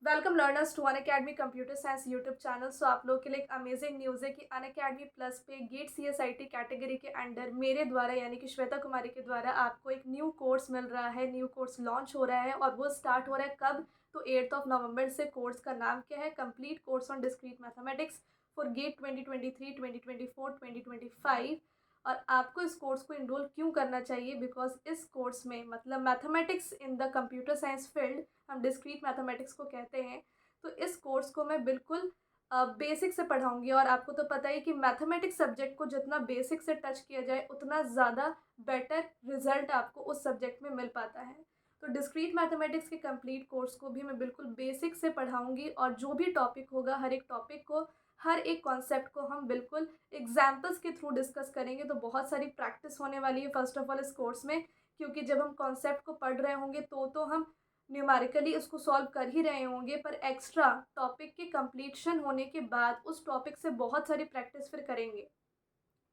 Welcome learners to Unacademy computer science YouTube channel. So आप लोगों के लिए एक अमेजिंग न्यूज़ है कि अनअकैडमी प्लस पे गेट सीएसआईटी कैटेगरी के अंडर मेरे द्वारा यानी कि श्वेता कुमारी के द्वारा आपको एक न्यू कोर्स मिल रहा है। न्यू कोर्स लॉन्च हो रहा है और वो स्टार्ट हो रहा है कब? तो 8 नवंबर से। कोर्स का नाम क्या है? Complete course on discrete mathematics for GATE 2023, 2024, 2025। और आपको इस कोर्स को इनरोल क्यों करना चाहिए? बिकॉज इस कोर्स में मतलब mathematics in the computer science field, हम डिस्क्रीट मैथमेटिक्स को कहते हैं। तो इस कोर्स को मैं बिल्कुल बेसिक से पढ़ाऊँगी और आपको तो पता ही कि मैथमेटिक्स सब्जेक्ट को जितना बेसिक से टच किया जाए उतना ज़्यादा बेटर रिज़ल्ट आपको उस सब्जेक्ट में मिल पाता है। तो डिस्क्रीट मैथमेटिक्स के कंप्लीट कोर्स को भी मैं बिल्कुल बेसिक से पढ़ाऊँगी और जो भी टॉपिक होगा हर एक टॉपिक को, हर एक कॉन्सेप्ट को हम बिल्कुल एग्जाम्पल्स के थ्रू डिस्कस करेंगे। तो बहुत सारी प्रैक्टिस होने वाली है फर्स्ट ऑफ ऑल इस कोर्स में, क्योंकि जब हम कॉन्सेप्ट को पढ़ रहे होंगे तो हम न्यूमेरिकली उसको सॉल्व कर ही रहे होंगे, पर एक्स्ट्रा टॉपिक के कंप्लीशन होने के बाद उस टॉपिक से बहुत सारी प्रैक्टिस फिर करेंगे।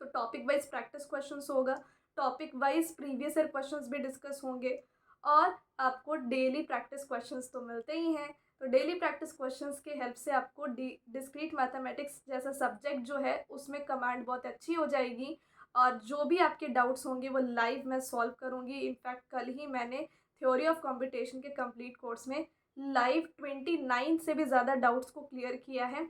तो टॉपिक वाइज प्रैक्टिस क्वेश्चंस होगा, topic wise previous year questions भी डिस्कस होंगे और आपको डेली प्रैक्टिस क्वेश्चंस तो मिलते ही हैं। तो डेली प्रैक्टिस क्वेश्चंस के हेल्प से आपको डिस्क्रीट मैथमेटिक्स जैसा सब्जेक्ट जो है उसमें कमांड बहुत अच्छी हो जाएगी और जो भी आपके डाउट्स होंगे वो लाइव मैं सॉल्व करूँगी। इनफैक्ट कल ही मैंने थ्योरी ऑफ कंप्यूटेशन के कंप्लीट कोर्स में लाइव 29 से भी ज़्यादा डाउट्स को क्लियर किया है।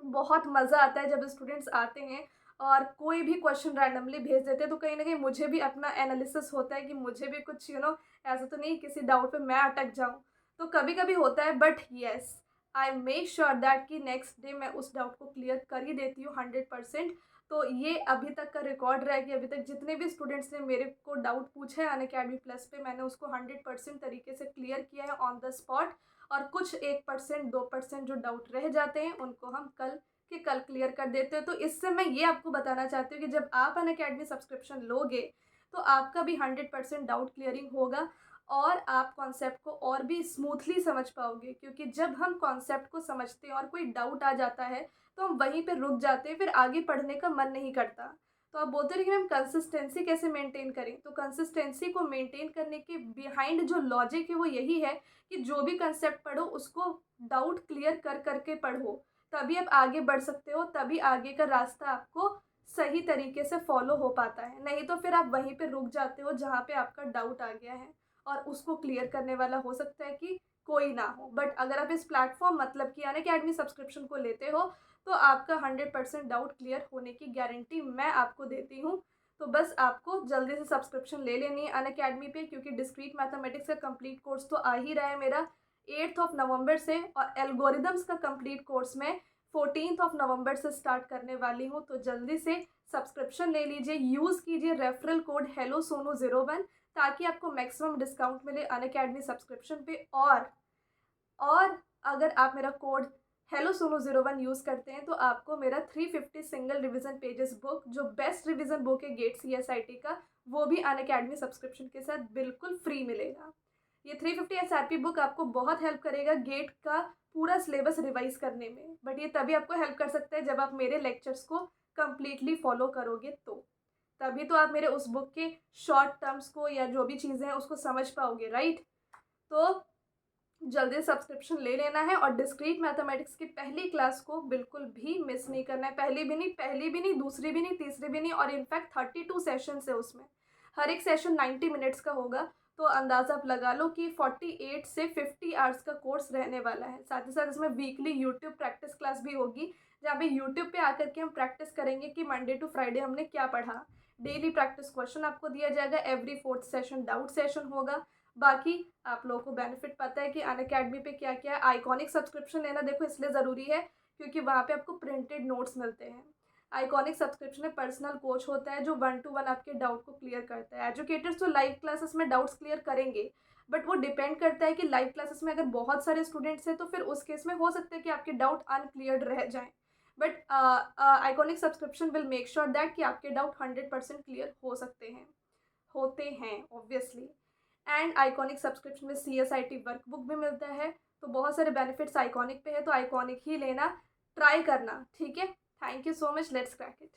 बहुत मज़ा आता है जब स्टूडेंट्स आते हैं और कोई भी क्वेश्चन रैंडमली भेज देते हैं, तो कहीं न कहीं मुझे भी अपना एनालिसिस होता है कि मुझे भी कुछ ऐसा तो नहीं किसी डाउट पे मैं अटक जाऊँ। तो कभी-कभी होता है, but yes, I make sure that कि नेक्स्ट डे मैं उस डाउट को क्लियर कर ही देती हूँ 100%। तो ये अभी तक का रिकॉर्ड रहा है कि अभी तक जितने भी स्टूडेंट्स ने मेरे को डाउट पूछा है अनअकैडमी प्लस पे, मैंने उसको 100% तरीके से क्लियर किया है ऑन द स्पॉट। और कुछ 1% 2% जो डाउट रह जाते हैं उनको हम कल क्लियर कर देते हैं। तो इससे मैं ये आपको बताना चाहती हूँ कि जब आप अनअकैडमी सब्सक्रिप्शन लोगे तो आपका भी 100% डाउट क्लियरिंग होगा और आप कॉन्सेप्ट को और भी स्मूथली समझ पाओगे, क्योंकि जब हम कॉन्सेप्ट को समझते हैं और कोई डाउट आ जाता है तो हम वहीं पे रुक जाते हैं, फिर आगे पढ़ने का मन नहीं करता। तो आप बोलते रहे कि मैम कंसिस्टेंसी कैसे मेंटेन करें? तो कंसिस्टेंसी को मेंटेन करने के बिहाइंड जो लॉजिक है वो यही है कि जो भी कंसेप्ट पढ़ो उसको डाउट क्लियर कर करके पढ़ो, तभी आप आगे बढ़ सकते हो, तभी आगे का रास्ता आपको सही तरीके से फॉलो हो पाता है। नहीं तो फिर आप वहीं पे रुक जाते हो जहाँ पे आपका डाउट आ गया है और उसको क्लियर करने वाला हो सकता है कि कोई ना हो। बट अगर आप इस प्लेटफॉर्म मतलब कि अनअकैडमी सब्सक्रिप्शन को लेते हो तो आपका 100% डाउट क्लियर होने की गारंटी मैं आपको देती हूँ। तो बस आपको जल्दी से सब्सक्रिप्शन ले लेनी है अनअकैडमी पे, क्योंकि डिस्क्रीट मैथमेटिक्स का कंप्लीट कोर्स तो आ ही रहा है मेरा 8 नवंबर से, और एल्गोरिदम्स का कंप्लीट कोर्स मैं 14 नवंबर से स्टार्ट करने वाली हूँ। तो जल्दी से सब्सक्रिप्शन ले लीजिए, यूज़ कीजिए रेफरल कोड हेलो सोनू 01, ताकि आपको मैक्सिमम डिस्काउंट मिले अनअकैडमी सब्सक्रिप्शन पे। और अगर आप मेरा कोड हेलो सोनू 01 यूज़ करते हैं तो आपको मेरा 350 सिंगल रिवीजन पेजेस बुक, जो बेस्ट रिवीजन बुक है गेट सीएसआईटी का, वो भी अनअकैडमी सब्सक्रिप्शन के साथ बिल्कुल फ्री मिलेगा। ये 350 एसआरपी बुक आपको बहुत हेल्प करेगा गेट का पूरा सिलेबस रिवाइज करने में, बट ये तभी आपको हेल्प कर सकता है जब आप मेरे लेक्चर्स को कम्प्लीटली फॉलो करोगे। तो तभी तो आप मेरे उस बुक के शॉर्ट टर्म्स को या जो भी चीज़ें हैं उसको समझ पाओगे, राइट? तो जल्दी सब्सक्रिप्शन ले लेना है और डिस्क्रीट मैथमेटिक्स की पहली क्लास को बिल्कुल भी मिस नहीं करना है। पहली भी नहीं, दूसरी भी नहीं, तीसरी भी नहीं, और इनफैक्ट 32 सेशंस है उसमें। हर एक सेशन 90 मिनट्स का होगा। तो अंदाज़ा आप लगा लो कि 48 से 50 आवर्स का कोर्स रहने वाला है। साथ ही साथ इसमें वीकली यूट्यूब प्रैक्टिस क्लास भी होगी, जहाँ पे यूट्यूब पे आकर के हम प्रैक्टिस करेंगे कि मंडे टू फ्राइडे हमने क्या पढ़ा। डेली प्रैक्टिस क्वेश्चन आपको दिया जाएगा, every fourth session doubt session होगा। बाकी आप लोगों को बेनिफिट पता है कि अनअकैडमी पे क्या क्या है। आइकॉनिक सब्सक्रिप्शन लेना देखो इसलिए ज़रूरी है क्योंकि वहाँ पे आपको प्रिंटेड नोट्स मिलते हैं। आइकॉनिक सब्सक्रिप्शन में पर्सनल कोच होता है जो 1 to 1 आपके डाउट को क्लियर करता है। एजुकेटर्स तो लाइव क्लासेस में डाउट्स क्लियर करेंगे, बट वो डिपेंड करता है कि लाइव क्लासेस में अगर बहुत सारे स्टूडेंट्स हैं तो फिर उस केस में हो सकता है कि आपके डाउट अनक्लियर्ड रह जाएं। But iconic subscription will make sure that कि आपके डाउट 100% क्लियर हो सकते हैं, होते हैं ऑब्वियसली। एंड आइकॉनिक सब्सक्रिप्शन में सीएसआईटी वर्कबुक भी मिलता है। तो बहुत सारे बेनिफिट्स आइकॉनिक पे है, तो आइकॉनिक ही लेना ट्राई करना, ठीक है? Thank you so much, let's crack it.